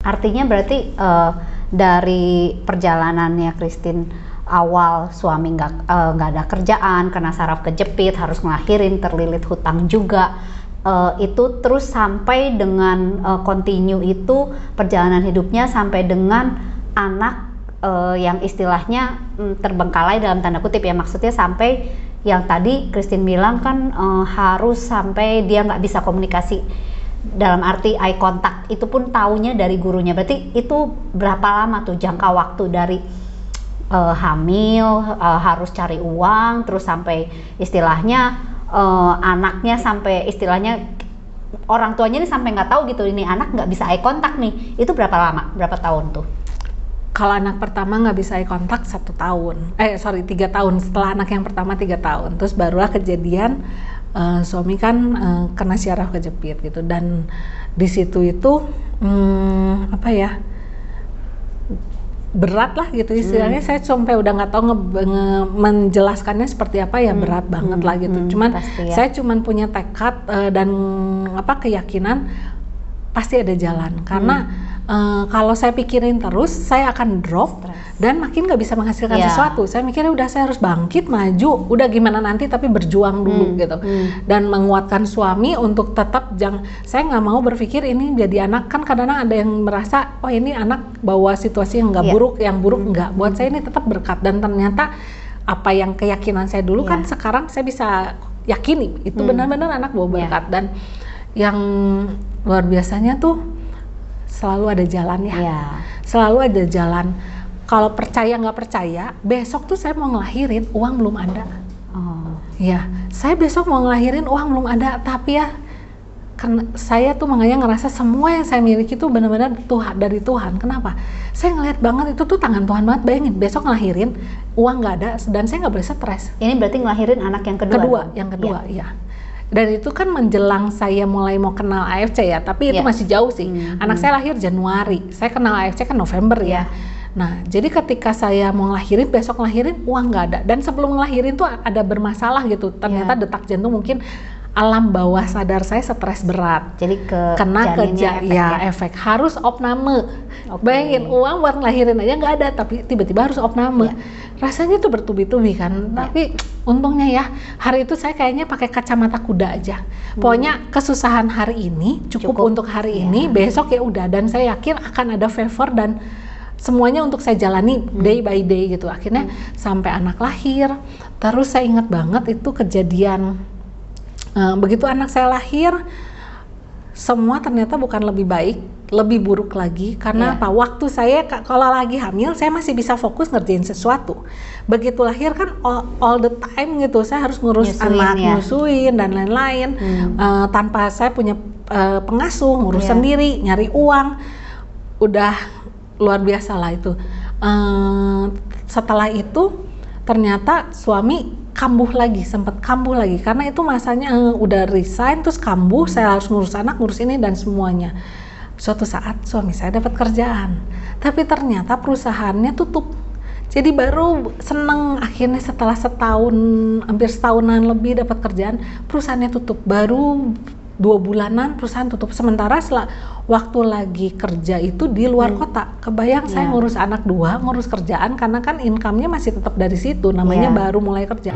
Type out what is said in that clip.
Artinya berarti dari perjalanannya Christine awal suami nggak ada kerjaan, kena saraf kejepit, harus ngelahirin, terlilit hutang juga, itu terus sampai dengan continue itu perjalanan hidupnya sampai dengan anak yang istilahnya terbengkalai dalam tanda kutip ya, maksudnya sampai yang tadi Christine bilang kan harus sampai dia nggak bisa komunikasi dalam arti eye contact, itu pun taunya dari gurunya. Berarti itu berapa lama tuh jangka waktu dari hamil, harus cari uang, terus sampai istilahnya anaknya sampai istilahnya orang tuanya ini sampai nggak tahu gitu ini anak nggak bisa eye contact nih, itu berapa lama, berapa tahun tuh? Kalau anak pertama nggak bisa eye contact 1 tahun, 3 tahun. Setelah anak yang pertama 3 tahun, terus barulah kejadian suami kan kena saraf kejepit gitu, dan di situ itu berat lah gitu istilahnya. Saya sampai udah nggak tahu menjelaskannya seperti apa ya, berat banget lah gitu. Cuman saya cuman punya tekad dan keyakinan pasti ada jalan, karena kalau saya pikirin terus saya akan drop dan makin nggak bisa menghasilkan sesuatu. Saya mikirnya udah saya harus bangkit, maju, udah gimana nanti tapi berjuang dulu gitu. Dan menguatkan suami untuk tetap saya nggak mau berpikir ini jadi anak, kan kadang-kadang ada yang merasa oh ini anak bawa situasi yang nggak buruk, yang buruk nggak. Buat saya ini tetap berkat, dan ternyata apa yang keyakinan saya dulu kan sekarang saya bisa yakini itu benar-benar anak bawa berkat. Dan yang luar biasanya tuh selalu ada jalan selalu ada jalan. Kalau percaya nggak percaya, besok tuh saya mau ngelahirin uang belum ada. Saya besok mau ngelahirin uang belum ada, tapi ya karena saya tuh makanya ngerasa semua yang saya miliki tuh benar-benar dari Tuhan. Kenapa? Saya ngeliat banget itu tuh tangan Tuhan banget. Bayangin besok ngelahirin uang nggak ada dan saya nggak boleh stres. Ini berarti ngelahirin anak yang kedua? Yang kedua, ya. Dan itu kan menjelang saya mulai mau kenal AFC ya, tapi itu masih jauh sih. Anak saya lahir Januari, saya kenal AFC kan November ya. Nah, jadi ketika saya mau ngelahirin, besok ngelahirin uang nggak ada. Dan sebelum ngelahirin tuh ada bermasalah gitu. Ternyata detak jantung mungkin alam bawah sadar saya stres berat. Jadi kena efek harus opname. Bayangin uang buat ngelahirin aja nggak ada, tapi tiba-tiba harus opname. Rasanya tuh bertubi-tubi kan. Tapi untungnya ya hari itu saya kayaknya pakai kacamata kuda aja. Pokoknya kesusahan hari ini cukup untuk hari ini, besok ya udah. Dan saya yakin akan ada favor dan semuanya untuk saya jalani day by day gitu. Akhirnya sampai anak lahir. Terus saya ingat banget itu kejadian begitu anak saya lahir, semua ternyata bukan lebih baik, lebih buruk lagi. Karena apa? Waktu saya kalau lagi hamil, saya masih bisa fokus ngerjain sesuatu. Begitu lahir kan all the time gitu, saya harus ngurus anak, nyusuin dan lain-lain. Tanpa saya punya pengasuh, ngurus sendiri, nyari uang, udah luar biasa lah itu. Setelah itu ternyata suami sempat kambuh lagi karena itu masanya udah resign terus kambuh, saya harus ngurus anak, ngurus ini dan semuanya. Suatu saat suami saya dapat kerjaan, tapi ternyata perusahaannya tutup. Jadi baru seneng akhirnya setelah hampir setahunan lebih dapat kerjaan, perusahaannya tutup. Baru 2 bulanan perusahaan tutup. Sementara waktu lagi kerja itu di luar kota. Kebayang saya ngurus anak 2, ngurus kerjaan karena kan income-nya masih tetap dari situ, namanya baru mulai kerja.